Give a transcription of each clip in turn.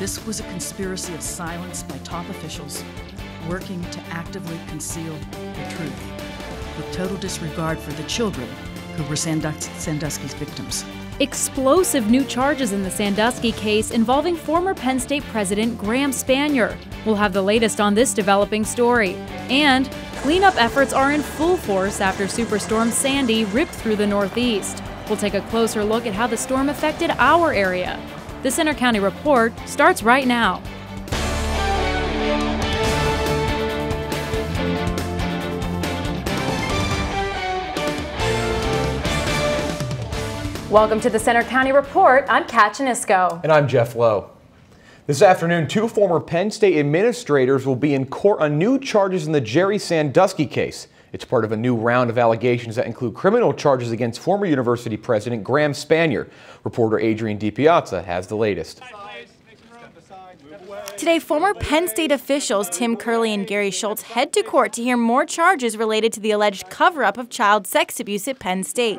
This was a conspiracy of silence by top officials working to actively conceal the truth, with total disregard for the children who were Sandusky's victims. Explosive new charges in the Sandusky case involving former Penn State President Graham Spanier. We'll have the latest on this developing story. And cleanup efforts are in full force after Superstorm Sandy ripped through the Northeast. We'll take a closer look at how the storm affected our area. The Center County Report starts right now. Welcome to the Center County Report. I'm Janisko. And I'm Jeff Lowe. This afternoon, two former Penn State administrators will be in court on new charges in the Jerry Sandusky case. It's part of a new round of allegations that include criminal charges against former university president Graham Spanier. Reporter Adrian DiPiazza has the latest. Today, former Penn State officials Tim Curley and Gary Schultz head to court to hear more charges related to the alleged cover-up of child sex abuse at Penn State.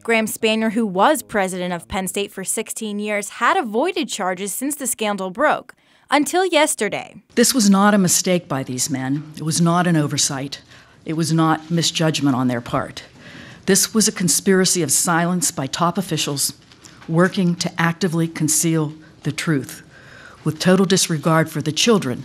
Graham Spanier, who was president of Penn State for 16 years, had avoided charges since the scandal broke, until yesterday. This was not a mistake by these men. It was not an oversight. It was not misjudgment on their part. This was a conspiracy of silence by top officials working to actively conceal the truth, with total disregard for the children.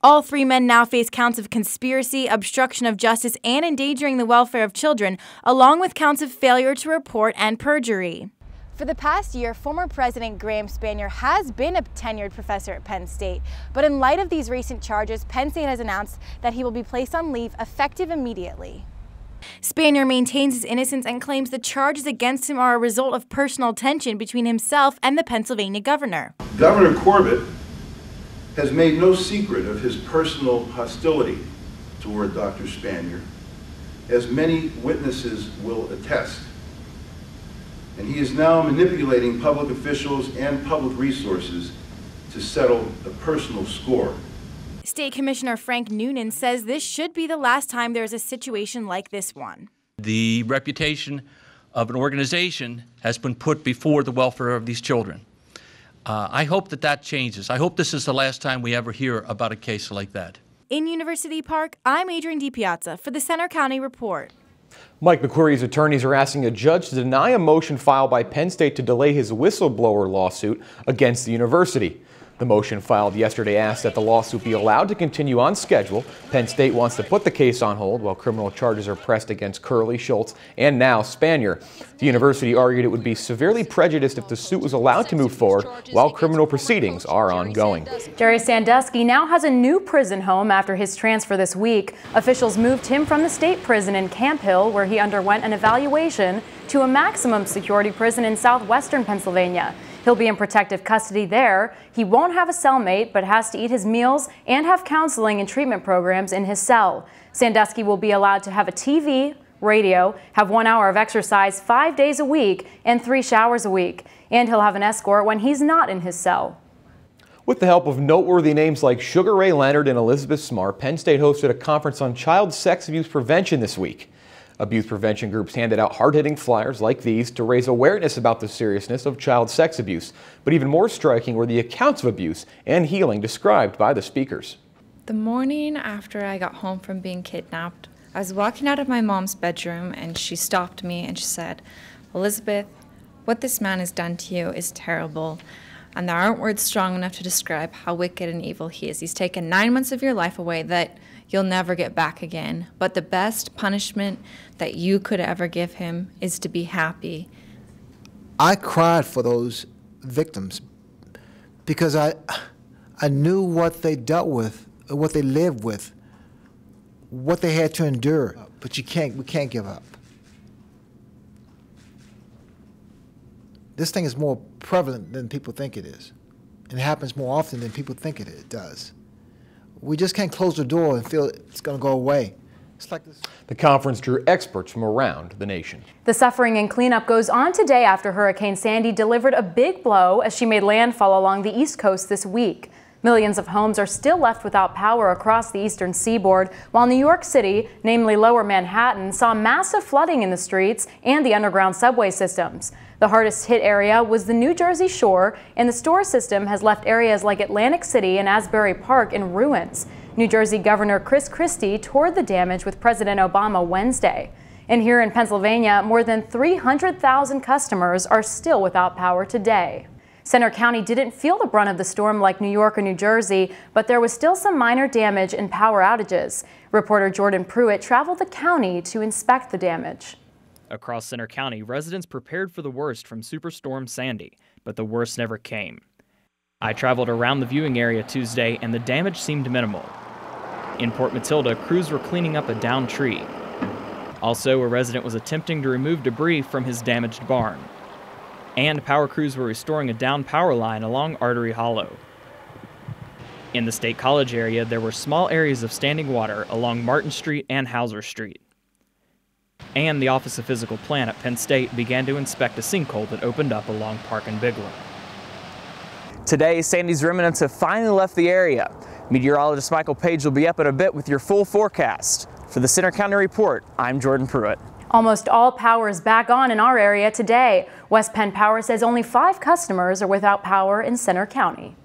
All three men now face counts of conspiracy, obstruction of justice, and endangering the welfare of children, along with counts of failure to report and perjury. For the past year, former President Graham Spanier has been a tenured professor at Penn State. But in light of these recent charges, Penn State has announced that he will be placed on leave effective immediately. Spanier maintains his innocence and claims the charges against him are a result of personal tension between himself and the Pennsylvania governor. Governor Corbett has made no secret of his personal hostility toward Dr. Spanier, as many witnesses will attest. And he is now manipulating public officials and public resources to settle a personal score. State Commissioner Frank Noonan says this should be the last time there is a situation like this one. The reputation of an organization has been put before the welfare of these children. I hope that changes. I hope this is the last time we ever hear about a case like that. In University Park, I'm Adrian DiPiazza for the Center County Report. Mike McQuarrie's attorneys are asking a judge to deny a motion filed by Penn State to delay his whistleblower lawsuit against the university. The motion filed yesterday asked that the lawsuit be allowed to continue on schedule. Penn State wants to put the case on hold while criminal charges are pressed against Curley, Schultz, and now Spanier. The university argued it would be severely prejudiced if the suit was allowed to move forward while criminal proceedings are ongoing. Jerry Sandusky now has a new prison home after his transfer this week. Officials moved him from the state prison in Camp Hill, where he underwent an evaluation, to a maximum security prison in southwestern Pennsylvania. He'll be in protective custody there. He won't have a cellmate, but has to eat his meals and have counseling and treatment programs in his cell. Sandusky will be allowed to have a TV, radio, have 1 hour of exercise 5 days a week, and 3 showers a week. And he'll have an escort when he's not in his cell. With the help of noteworthy names like Sugar Ray Leonard and Elizabeth Smart, Penn State hosted a conference on child sex abuse prevention this week. Abuse prevention groups handed out hard-hitting flyers like these to raise awareness about the seriousness of child sex abuse. But even more striking were the accounts of abuse and healing described by the speakers. The morning after I got home from being kidnapped, I was walking out of my mom's bedroom and she stopped me and she said, "Elizabeth, what this man has done to you is terrible. And there aren't words strong enough to describe how wicked and evil he is. He's taken 9 months of your life away that you'll never get back again. But the best punishment that you could ever give him is to be happy." I cried for those victims because I knew what they dealt with, what they lived with, what they had to endure. But we can't give up. This thing is more prevalent than people think it is. And it happens more often than people think it does. We just can't close the door and feel it's going to go away. It's like this. The conference drew experts from around the nation. The suffering and cleanup goes on today after Hurricane Sandy delivered a big blow as she made landfall along the East Coast this week. Millions of homes are still left without power across the eastern seaboard, while New York City, namely Lower Manhattan, saw massive flooding in the streets and the underground subway systems. The hardest hit area was the New Jersey shore, and the storm system has left areas like Atlantic City and Asbury Park in ruins. New Jersey Governor Chris Christie toured the damage with President Obama Wednesday. And here in Pennsylvania, more than 300,000 customers are still without power today. Center County didn't feel the brunt of the storm like New York or New Jersey, but there was still some minor damage and power outages. Reporter Jordan Pruitt traveled the county to inspect the damage. Across Center County, residents prepared for the worst from Superstorm Sandy, but the worst never came. I traveled around the viewing area Tuesday, and the damage seemed minimal. In Port Matilda, crews were cleaning up a downed tree. Also, a resident was attempting to remove debris from his damaged barn. And power crews were restoring a downed power line along Artery Hollow. In the State College area, there were small areas of standing water along Martin Street and Hauser Street. And the Office of Physical Plant at Penn State began to inspect a sinkhole that opened up along Park and Bigelow. Today, Sandy's remnants have finally left the area. Meteorologist Michael Page will be up in a bit with your full forecast. For the Center County Report, I'm Jordan Pruitt. Almost all power is back on in our area today. West Penn Power says only 5 customers are without power in Center County.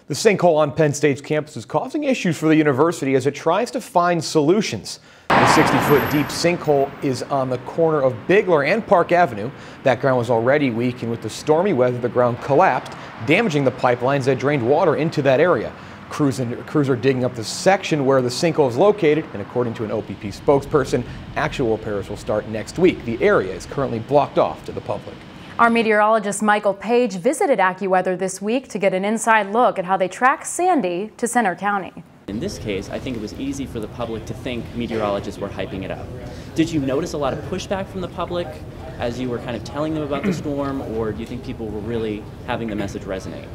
The sinkhole on Penn State's campus is causing issues for the university as it tries to find solutions. The 60-foot deep sinkhole is on the corner of Bigler and Park Avenue. That ground was already weak, and with the stormy weather, the ground collapsed, damaging the pipelines that drained water into that area. Crews are digging up the section where the sinkhole is located, and according to an OPP spokesperson, actual repairs will start next week. The area is currently blocked off to the public. Our meteorologist Michael Page visited AccuWeather this week to get an inside look at how they track Sandy to Center County. In this case, I think it was easy for the public to think meteorologists were hyping it up. Did you notice a lot of pushback from the public as you were kind of telling them about the storm, or do you think people were really having the message resonate?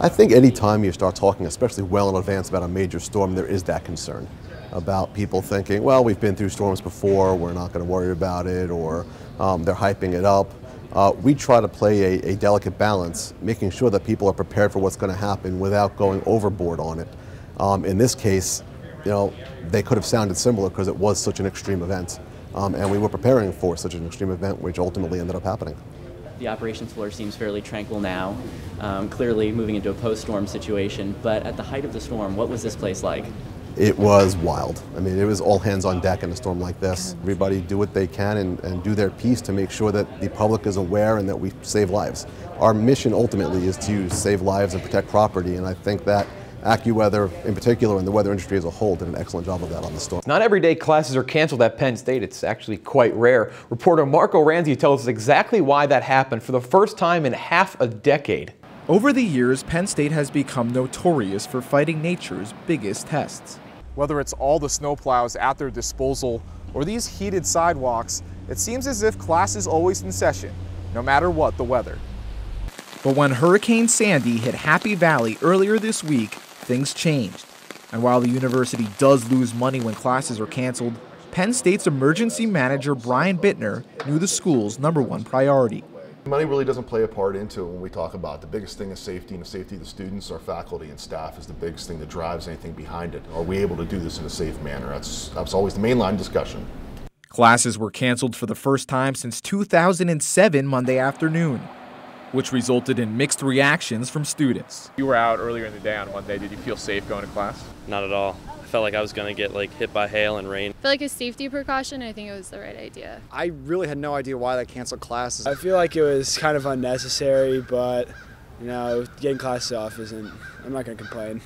I think any time you start talking, especially well in advance, about a major storm, there is that concern about people thinking, well, we've been through storms before, we're not going to worry about it, or they're hyping it up. We try to play a delicate balance, making sure that people are prepared for what's going to happen without going overboard on it. In this case, you know, they could have sounded similar because it was such an extreme event, and we were preparing for such an extreme event, which ultimately ended up happening. The operations floor seems fairly tranquil now, clearly moving into a post-storm situation, but at the height of the storm, what was this place like? It was wild. I mean, it was all hands on deck in a storm like this. Everybody do what they can and do their piece to make sure that the public is aware and that we save lives. Our mission ultimately is to save lives and protect property, and I think that AccuWeather in particular and the weather industry as a whole did an excellent job of that on the storm. Not every day classes are canceled at Penn State. It's actually quite rare. Reporter Marco Ranzi tells us exactly why that happened for the first time in half a decade. Over the years, Penn State has become notorious for fighting nature's biggest tests. Whether it's all the snowplows at their disposal or these heated sidewalks, it seems as if class is always in session, no matter what the weather. But when Hurricane Sandy hit Happy Valley earlier this week, things changed. And while the university does lose money when classes are canceled, Penn State's emergency manager Brian Bittner knew the school's #1 priority. Money really doesn't play a part into it when we talk about it. The biggest thing is safety, and the safety of the students, our faculty and staff is the biggest thing that drives anything behind it. Are we able to do this in a safe manner? That's always the mainline discussion. Classes were canceled for the first time since 2007 Monday afternoon, which resulted in mixed reactions from students. You were out earlier in the day on Monday. Did you feel safe going to class? Not at all. I felt like I was going to get hit by hail and rain. I feel like a safety precaution, I think it was the right idea. I really had no idea why they canceled classes. I feel like it was kind of unnecessary, but you know, getting classes off I'm not going to complain.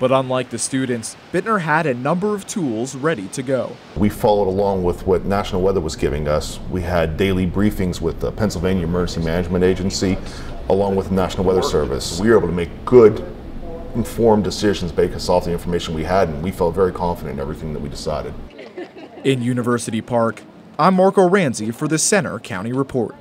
But unlike the students, Bittner had a number of tools ready to go. We followed along with what National Weather was giving us. We had daily briefings with the Pennsylvania Emergency Management Agency, along with the National Weather Service. We were able to make good, informed decisions based off the information we had, and we felt very confident in everything that we decided. In University Park, I'm Marco Ranzi for the Center County Report.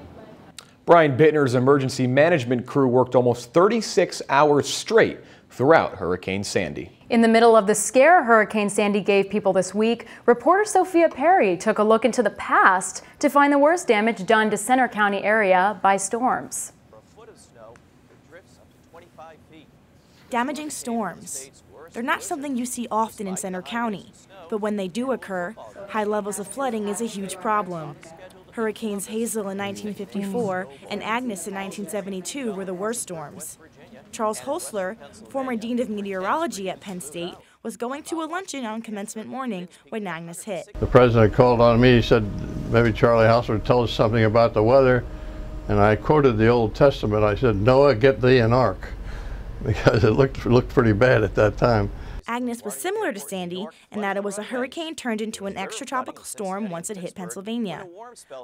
Brian Bittner's emergency management crew worked almost 36 hours straight throughout Hurricane Sandy. In the middle of the scare Hurricane Sandy gave people this week, reporter Sophia Perry took a look into the past to find the worst damage done to Center County area by storms. For a foot of snow, it drifts up to 25 feet. Damaging storms. They're not something you see often in Center County, but when they do occur, high levels of flooding is a huge problem. Hurricanes Hazel in 1954 and Agnes in 1972 were the worst storms. Charles Holsler, former Dean of Meteorology at Penn State, was going to a luncheon on commencement morning when Agnes hit. The president called on me. He said, maybe Charlie House would tell us something about the weather. And I quoted the Old Testament. I said, Noah, get thee an ark, because it looked pretty bad at that time. Agnes was similar to Sandy in that it was a hurricane turned into an extratropical storm once it hit Pennsylvania.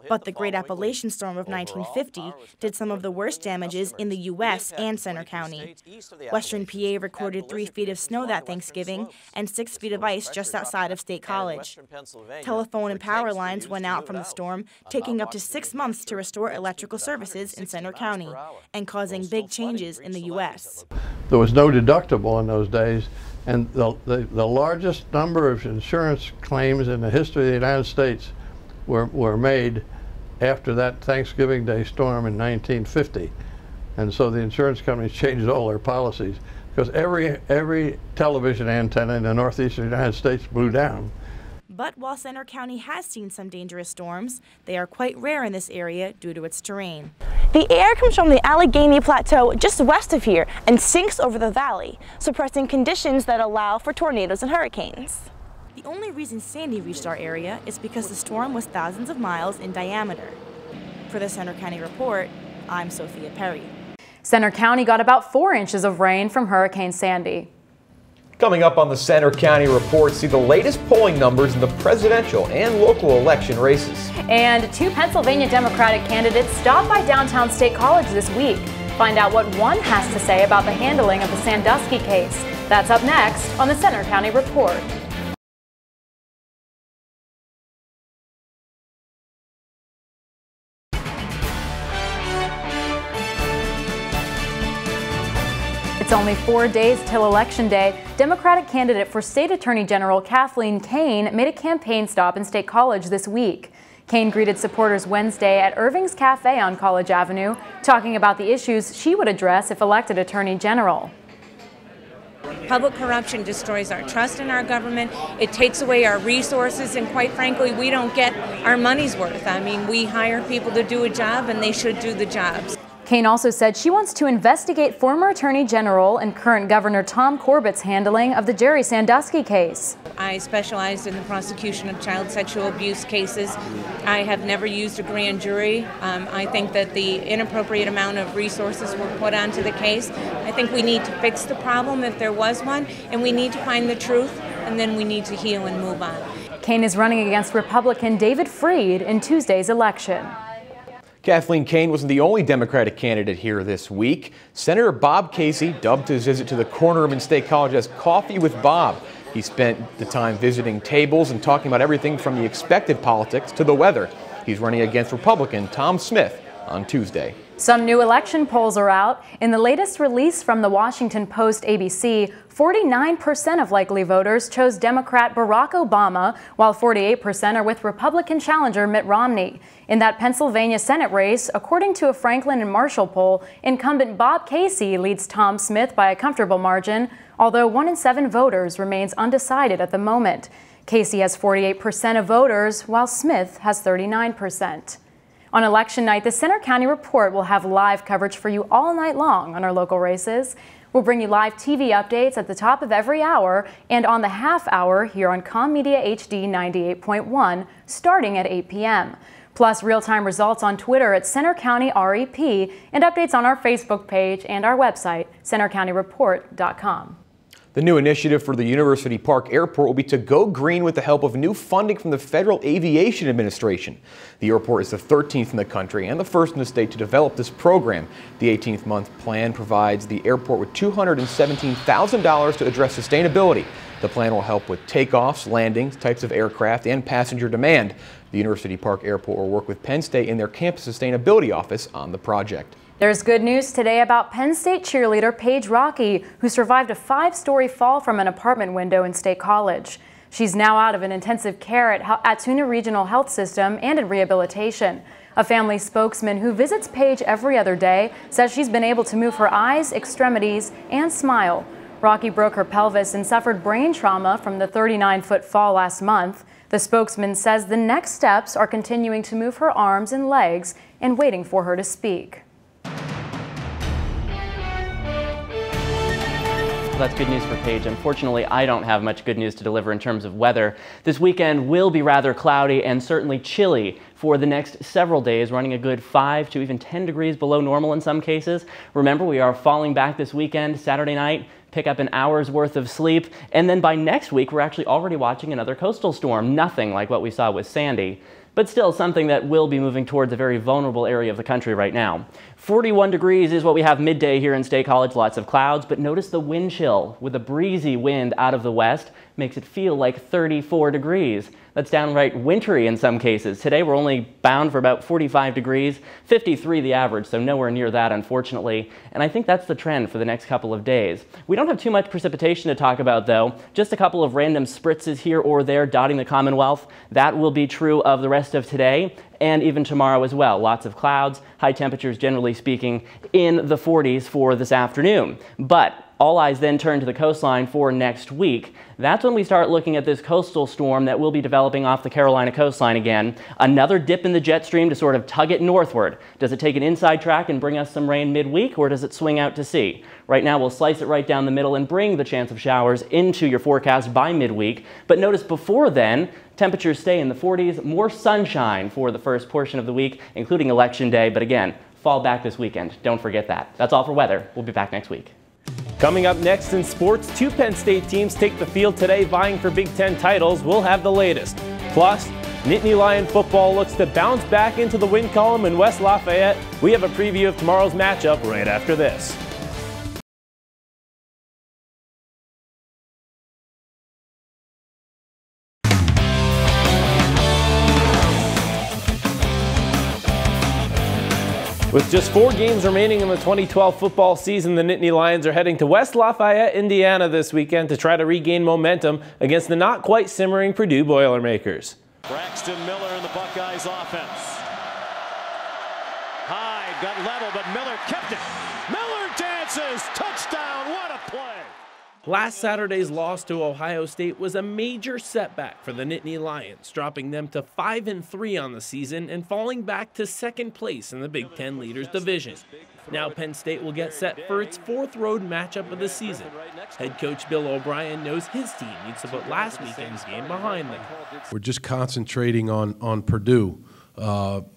But the Great Appalachian Storm of 1950 did some of the worst damages in the U.S. and Center County. Western PA recorded 3 feet of snow that Thanksgiving and 6 feet of ice just outside of State College. Telephone and power lines went out from the storm, taking up to 6 months to restore electrical services in Center County and causing big changes in the U.S. There was no deductible in those days. And the largest number of insurance claims in the history of the United States were made after that Thanksgiving Day storm in 1950. And so the insurance companies changed all their policies because every television antenna in the northeastern United States blew down. But while Center County has seen some dangerous storms, they are quite rare in this area due to its terrain. The air comes from the Allegheny Plateau just west of here and sinks over the valley, suppressing conditions that allow for tornadoes and hurricanes. The only reason Sandy reached our area is because the storm was thousands of miles in diameter. For the Center County Report, I'm Sophia Perry. Center County got about 4 inches of rain from Hurricane Sandy. Coming up on the Center County Report, see the latest polling numbers in the presidential and local election races. And 2 Pennsylvania Democratic candidates stopped by downtown State College this week. Find out what one has to say about the handling of the Sandusky case. That's up next on the Center County Report. It's only 4 days till Election Day. Democratic candidate for State Attorney General Kathleen Kahn made a campaign stop in State College this week. Kahn greeted supporters Wednesday at Irving's Cafe on College Avenue, talking about the issues she would address if elected Attorney General. Public corruption destroys our trust in our government. It takes away our resources, and quite frankly, we don't get our money's worth. I mean, we hire people to do a job, and they should do the jobs. Kahn also said she wants to investigate former Attorney General and current Governor Tom Corbett's handling of the Jerry Sandusky case. I specialized in the prosecution of child sexual abuse cases. I have never used a grand jury. I think that the inappropriate amount of resources were put onto the case. I think we need to fix the problem if there was one, and we need to find the truth, and then we need to heal and move on. Kahn is running against Republican David Freed in Tuesday's election. Kathleen Kahn wasn't the only Democratic candidate here this week. Senator Bob Casey dubbed his visit to the corner room in State College as Coffee with Bob. He spent the time visiting tables and talking about everything from the expected politics to the weather. He's running against Republican Tom Smith on Tuesday. Some new election polls are out. In the latest release from the Washington Post ABC, 49% of likely voters chose Democrat Barack Obama, while 48% are with Republican challenger Mitt Romney. In that Pennsylvania Senate race, according to a Franklin and Marshall poll, incumbent Bob Casey leads Tom Smith by a comfortable margin, although 1 in 7 voters remains undecided at the moment. Casey has 48% of voters, while Smith has 39%. On election night, the Center County Report will have live coverage for you all night long on our local races. We'll bring you live TV updates at the top of every hour and on the half hour here on Com Media HD 98.1 starting at 8 p.m. Plus real-time results on Twitter at Center County REP and updates on our Facebook page and our website, centercountyreport.com. The new initiative for the University Park Airport will be to go green with the help of new funding from the Federal Aviation Administration. The airport is the 13th in the country and the first in the state to develop this program. The 18-month plan provides the airport with $217,000 to address sustainability. The plan will help with takeoffs, landings, types of aircraft, and passenger demand. The University Park Airport will work with Penn State in their campus sustainability office on the project. There's good news today about Penn State cheerleader Paige Rocky, who survived a 5-story fall from an apartment window in State College. She's now out of an intensive care at Tuna Regional Health System and in rehabilitation. A family spokesman who visits Paige every other day says she's been able to move her eyes, extremities, and smile. Rocky broke her pelvis and suffered brain trauma from the 39-foot fall last month. The spokesman says the next steps are continuing to move her arms and legs and waiting for her to speak. Well, that's good news for Paige. Unfortunately, I don't have much good news to deliver in terms of weather. This weekend will be rather cloudy and certainly chilly for the next several days, running a good 5 to even 10 degrees below normal in some cases. Remember, we are falling back this weekend, Saturday night, pick up an hour's worth of sleep, and then by next week, we're actually already watching another coastal storm. Nothing like what we saw with Sandy, but still something that will be moving towards a very vulnerable area of the country right now. 41 degrees is what we have midday here in State College, lots of clouds, but notice the wind chill with a breezy wind out of the west makes it feel like 34 degrees. That's downright wintry in some cases. Today we're only bound for about 45 degrees, 53 the average, so nowhere near that unfortunately, and I think that's the trend for the next couple of days. We don't have too much precipitation to talk about though, just a couple of random spritzes here or there dotting the Commonwealth. That will be true of the rest of today and even tomorrow as well. Lots of clouds, high temperatures generally speaking in the 40s for this afternoon. But all eyes then turn to the coastline for next week. That's when we start looking at this coastal storm that will be developing off the Carolina coastline again. Another dip in the jet stream to sort of tug it northward. Does it take an inside track and bring us some rain midweek, or does it swing out to sea? Right now we'll slice it right down the middle and bring the chance of showers into your forecast by midweek. But notice before then, temperatures stay in the 40s, more sunshine for the first portion of the week, including Election Day. But again, fall back this weekend. Don't forget that. That's all for weather. We'll be back next week. Coming up next in sports, 2 Penn State teams take the field today vying for Big Ten titles. We'll have the latest. Plus, Nittany Lion football looks to bounce back into the win column in West Lafayette. We have a preview of tomorrow's matchup right after this. With just 4 games remaining in the 2012 football season, the Nittany Lions are heading to West Lafayette, Indiana this weekend to try to regain momentum against the not quite simmering Purdue Boilermakers. Braxton Miller in the Buckeyes offense. Hyde got level, but Miller kept it. Miller dances, touchdown, what a play. Last Saturday's loss to Ohio State was a major setback for the Nittany Lions, dropping them to 5-3 on the season and falling back to 2nd place in the Big Ten Leaders Division. Now Penn State will get set for its 4th road matchup of the season. Head coach Bill O'Brien knows his team needs to put last weekend's game behind them. We're just concentrating on Purdue, but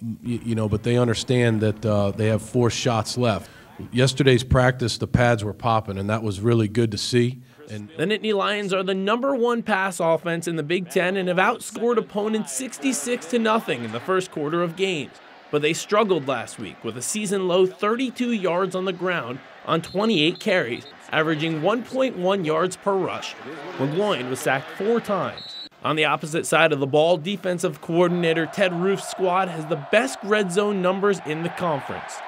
they understand that they have 4 shots left. Yesterday's practice, the pads were popping, and that was really good to see. The Nittany Lions are the #1 pass offense in the Big Ten and have outscored opponents 66-0 in the first quarter of games. But they struggled last week with a season-low 32 yards on the ground on 28 carries, averaging 1.1 yards per rush. McGloin was sacked 4 times. On the opposite side of the ball, defensive coordinator Ted Roof's squad has the best red zone numbers in the conference.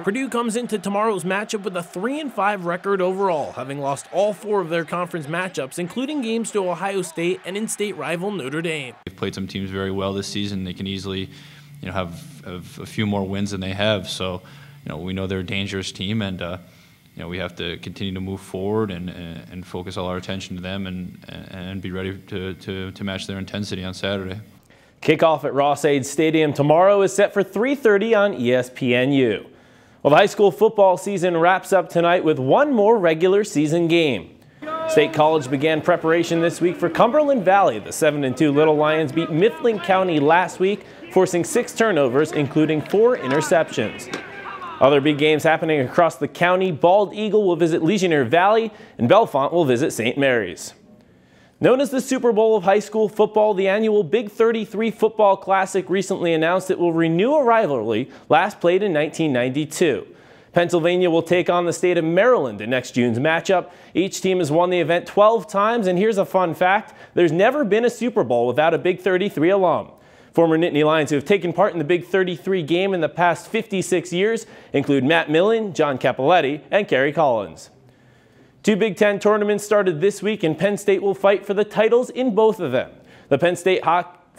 Purdue comes into tomorrow's matchup with a 3-5 record overall, having lost all 4 of their conference matchups, including games to Ohio State and in-state rival Notre Dame. They've played some teams very well this season. They can easily, have a few more wins than they have. So, we know they're a dangerous team, and we have to continue to move forward and focus all our attention to them and be ready to match their intensity on Saturday. Kickoff at Ross-Ade Stadium tomorrow is set for 3:30 on ESPNU. Well, the high school football season wraps up tonight with 1 more regular season game. State College began preparation this week for Cumberland Valley. The 7-2 Little Lions beat Mifflin County last week, forcing 6 turnovers, including 4 interceptions. Other big games happening across the county. Bald Eagle will visit Legionnaire Valley, and Bellefonte will visit St. Mary's. Known as the Super Bowl of high school football, the annual Big 33 Football Classic recently announced it will renew a rivalry last played in 1992. Pennsylvania will take on the state of Maryland in next June's matchup. Each team has won the event 12 times, and here's a fun fact: there's never been a Super Bowl without a Big 33 alum. Former Nittany Lions who have taken part in the Big 33 game in the past 56 years include Matt Millen, John Capoletti, and Kerry Collins. 2 Big Ten tournaments started this week, and Penn State will fight for the titles in both of them. The Penn State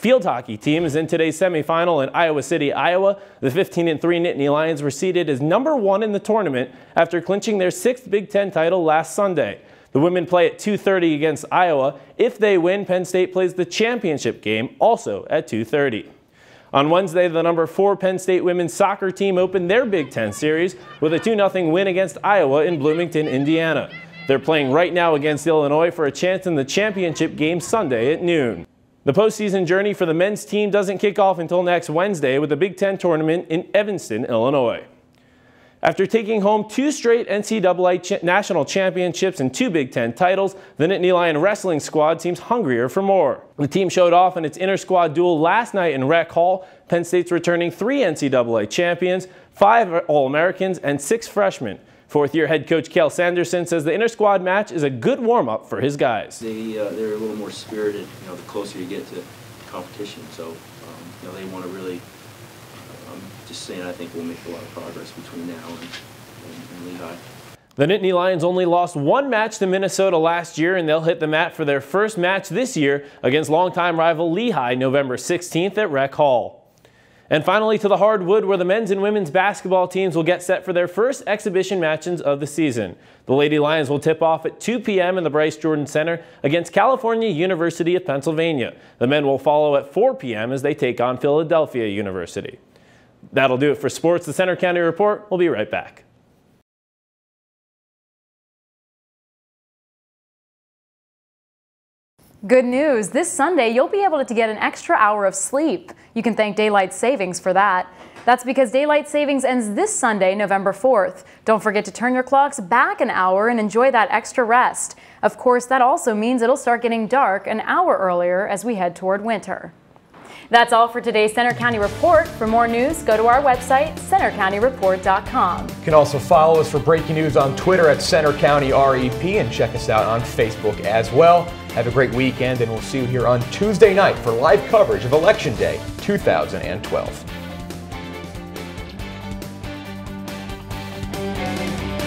field hockey team is in today's semifinal in Iowa City, Iowa. The 15-3 Nittany Lions were seeded as #1 in the tournament after clinching their 6th Big Ten title last Sunday. The women play at 2:30 against Iowa. If they win, Penn State plays the championship game, also at 2:30. On Wednesday, the #4 Penn State women's soccer team opened their Big Ten series with a 2-0 win against Iowa in Bloomington, Indiana. They're playing right now against Illinois for a chance in the championship game Sunday at noon. The postseason journey for the men's team doesn't kick off until next Wednesday with the Big Ten tournament in Evanston, Illinois. After taking home 2 straight NCAA national championships and 2 Big Ten titles, the Nittany Lion wrestling squad seems hungrier for more. The team showed off in its inter-squad duel last night in Rec Hall. Penn State's returning 3 NCAA champions, 5 All-Americans, and 6 freshmen. Fourth-year head coach Kel Sanderson says the inter-squad match is a good warm-up for his guys. They're a little more spirited, the closer you get to competition. So, they want to really. Just saying, I think we'll make a lot of progress between now and Lehigh. The Nittany Lions only lost 1 match to Minnesota last year, and they'll hit the mat for their first match this year against longtime rival Lehigh November 16th at Rec Hall. And finally to the hardwood, where the men's and women's basketball teams will get set for their first exhibition matches of the season. The Lady Lions will tip off at 2 p.m. in the Bryce Jordan Center against California University of Pennsylvania. The men will follow at 4 p.m. as they take on Philadelphia University. That'll do it for sports. The Center County Report. We'll be right back. Good news. This Sunday, you'll be able to get an extra hour of sleep. You can thank Daylight Savings for that. That's because Daylight Savings ends this Sunday, November 4th. Don't forget to turn your clocks back an hour and enjoy that extra rest. Of course, that also means it'll start getting dark an hour earlier as we head toward winter. That's all for today's Center County Report. For more news, go to our website, centercountyreport.com. You can also follow us for breaking news on Twitter at Center County REP and check us out on Facebook as well. Have a great weekend, and we'll see you here on Tuesday night for live coverage of Election Day 2012.